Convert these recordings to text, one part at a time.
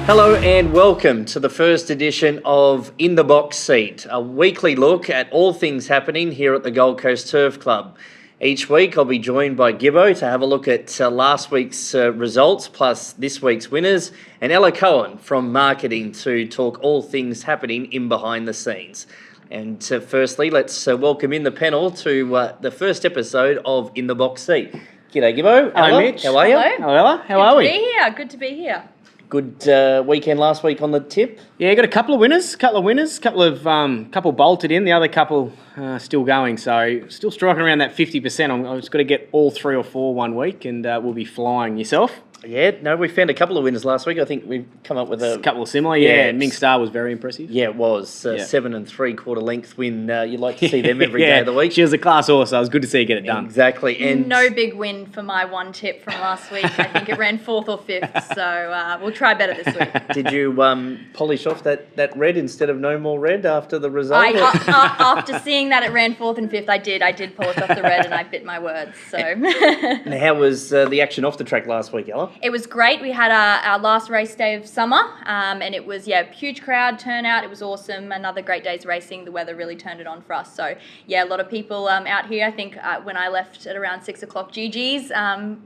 Hello and welcome to the first edition of In the Box Seat, a weekly look at all things happening here at the Gold Coast Turf Club. Each week I'll be joined by Gibbo to have a look at last week's results plus this week's winners, and Ella Cohen from marketing to talk all things happening in behind the scenes. And firstly, let's welcome in the panel to the first episode of In the Box Seat. G'day Gibbo. Hello Mitch. How are you? Hello Ella. How are we? Good to be here. Good weekend last week on the tip. Yeah, got a couple of winners, couple bolted in, the other couple still going. So still striking around that 50%. I've just got to get all 3 or 4 one week, and we'll be flying. Yourself? Yeah, no, we found a couple of winners last week. I think we've come up with a couple of similar. Yeah, Ming Star was very impressive. Yeah, it was 7 3/4 length win. You'd like to see them every day of the week. She was a class horse, so it was good to see her get it done. Exactly, and no big win for my one tip from last week. I think it ran 4th or 5th, so we'll try better this week. Did you polish off that red instead of no more red after the result? After seeing that it ran 4th and 5th, I did polish off the red, and I bit my words. So. And how was the action off the track last week, Ella? It was great. We had our last race day of summer, and it was huge crowd turnout. It was awesome. Another great day's racing. The weather really turned it on for us. So a lot of people out here. I think when I left at around 6 o'clock GG's,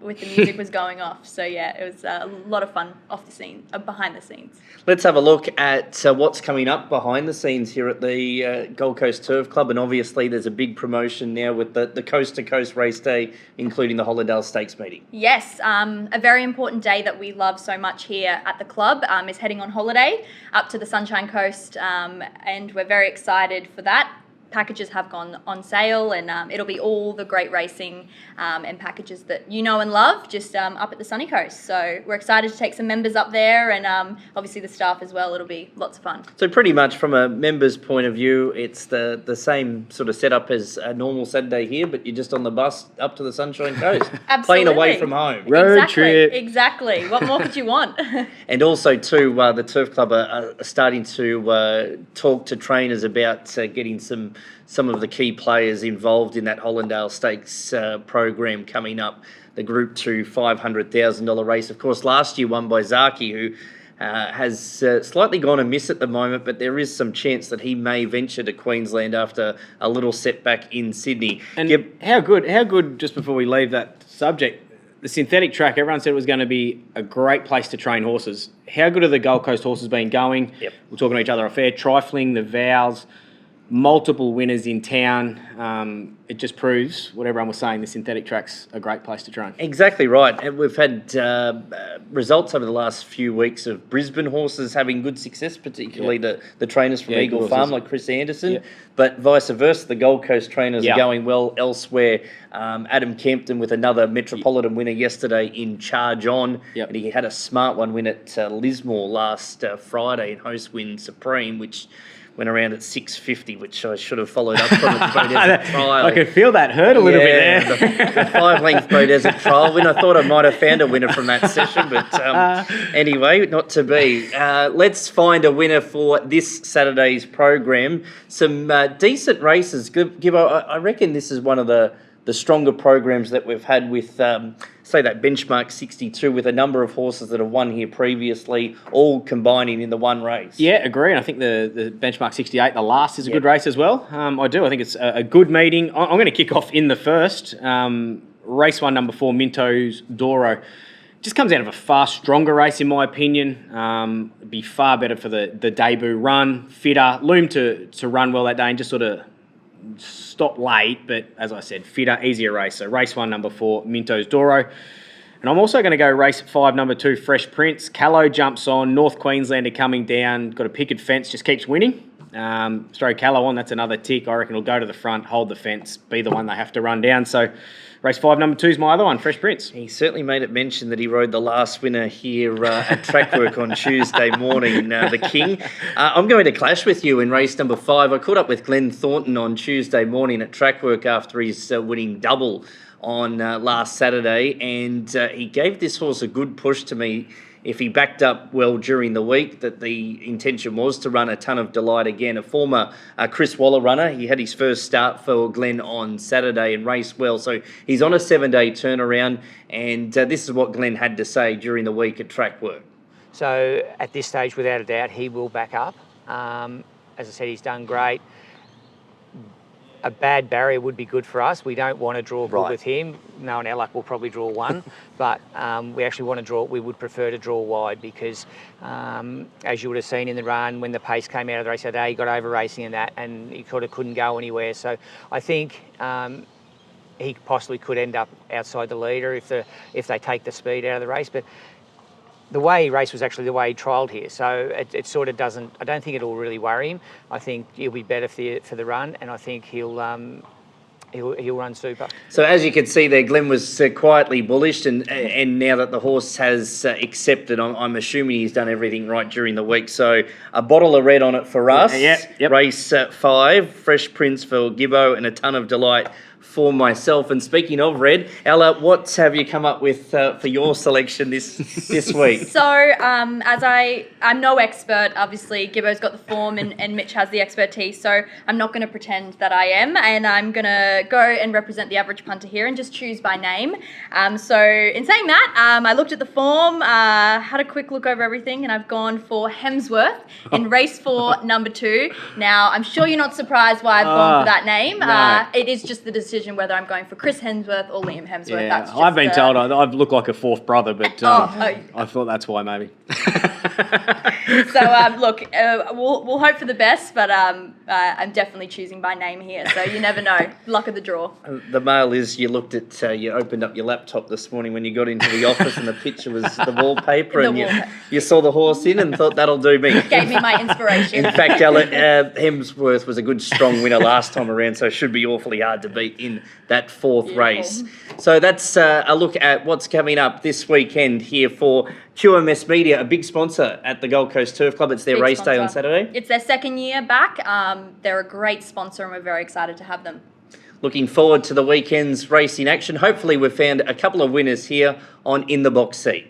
with the music was going off. So it was a lot of fun off the scene, behind the scenes. Let's have a look at what's coming up behind the scenes here at the Gold Coast Turf Club, and obviously there's a big promotion now with the Coast to Coast race day, including the Hollindale Stakes meeting. Yes, a very important day that we love so much here at the club is heading on holiday up to the Sunshine Coast, and we're very excited for that. Packages have gone on sale, and it'll be all the great racing and packages that you know and love just up at the sunny coast. So we're excited to take some members up there, and obviously the staff as well. It'll be lots of fun. So pretty much from a member's point of view, it's the same sort of setup as a normal Saturday here, but you're just on the bus up to the Sunshine Coast. Absolutely. Playing away from home. Road trip. Exactly. What more could you want? And also too, the Turf Club are starting to talk to trainers about getting some of the key players involved in that Hollindale Stakes program coming up, the Group 2 $500,000 race. Of course, last year won by Zaki, who has slightly gone amiss at the moment, but there is some chance that he may venture to Queensland after a little setback in Sydney. And how good, just before we leave that subject, the synthetic track, everyone said it was going to be a great place to train horses. How good have the Gold Coast horses been going? Yep. We're talking to each other off air, trifling, the vows, multiple winners in town. It just proves what everyone was saying, the synthetic track's a great place to train. Exactly right. And we've had results over the last few weeks of Brisbane horses having good success, particularly the trainers from Eagle Farm like Chris Anderson. Yep. But vice versa, the Gold Coast trainers are going well elsewhere. Adam Kempton with another Metropolitan winner yesterday in Charge On. Yep. And he had a smart one win at Lismore last Friday in Host Win Supreme, which went around at 6.50, which I should have followed up from its Bow Desert trial. I could feel that hurt a little bit there. The 5-length Bow Desert trial win. I thought I might have found a winner from that session, but anyway, not to be. Let's find a winner for this Saturday's program. Some decent races. Gibbo, I reckon this is one of the stronger programs that we've had with, say, that Benchmark 62 with a number of horses that have won here previously, all combining in the one race. Yeah, agree. And I think the Benchmark 68, the last, is a good race as well. I do. I think it's a good meeting. I'm going to kick off in the first. Race 1, number 4, Minto's Doro. Just comes out of a far stronger race, in my opinion. It'd be far better for the debut run, fitter, loomed to run well that day and just sort of stop late, but as I said, fitter, easier race. So race 1, number 4, Minto's Doro. And I'm also going to go race 5, number 2, Fresh Prince. Callow jumps on. North Queenslander coming down. Got a picket fence, just keeps winning. Throw Callow on, that's another tick. I reckon he'll go to the front, hold the fence, be the one they have to run down. So race 5, number 2 is my other one, Fresh Prince. He certainly made it mention that he rode the last winner here at Trackwork on Tuesday morning, the King. I'm going to clash with you in race number 5. I caught up with Glenn Thornton on Tuesday morning at Trackwork after his winning double on last Saturday, and he gave this horse a good push to me. If he backed up well during the week, that the intention was to run A Ton of Delight again. A former Chris Waller runner. He had his first start for Glenn on Saturday and raced well. So he's on a 7-day turnaround, and this is what Glenn had to say during the week at Trackwork. So at this stage, without a doubt, he will back up. As I said, he's done great. A bad barrier would be good for us. We don't want to draw good with him. Knowing our luck, we'll probably draw one, but we actually want to draw. We would prefer to draw wide because, as you would have seen in the run, when the pace came out of the race today, he got over racing and that, and he sort of couldn't go anywhere. So I think he possibly could end up outside the leader if they take the speed out of the race. But the way he raced was actually the way he trialled here, so it sort of doesn't. I don't think it'll really worry him. I think he'll be better for the run, and I think he'll run super. So as you can see there, Glenn was quietly bullish, and now that the horse has accepted, I'm assuming he's done everything right during the week. So a bottle of red on it for us. Yep. Race 5, Fresh Prince for Gibbo, and a ton of delight for myself. And speaking of red, Ella, what have you come up with for your selection this week? So, as I'm no expert, obviously, Gibbo's got the form and Mitch has the expertise, so I'm not going to pretend that I am, and I'm going to go and represent the average punter here and just choose by name. So, in saying that, I looked at the form, had a quick look over everything, and I've gone for Hemsworth in race 4, number 2. Now, I'm sure you're not surprised why I've gone for that name. No. It is just the decision whether I'm going for Chris Hemsworth or Liam Hemsworth. Yeah, That's just I've been told I look like a fourth brother, but I thought that's why maybe. So look, we'll hope for the best, but I'm definitely choosing by name here. So you never know. Luck of the draw. The mail is you looked at you opened up your laptop this morning when you got into the office, and the picture was the wallpaper, and you saw the horse in and thought that'll do me. Gave me my inspiration. In fact, Hemsworth was a good strong winner last time around, so it should be awfully hard to beat in that 4th race. So that's a look at what's coming up this weekend here for QMS Media, a big sponsor at the Gold Coast Turf Club. It's their race day on Saturday. It's their 2nd year back. They're a great sponsor, and we're very excited to have them. Looking forward to the weekend's racing action. Hopefully we've found a couple of winners here on In the Box Seat.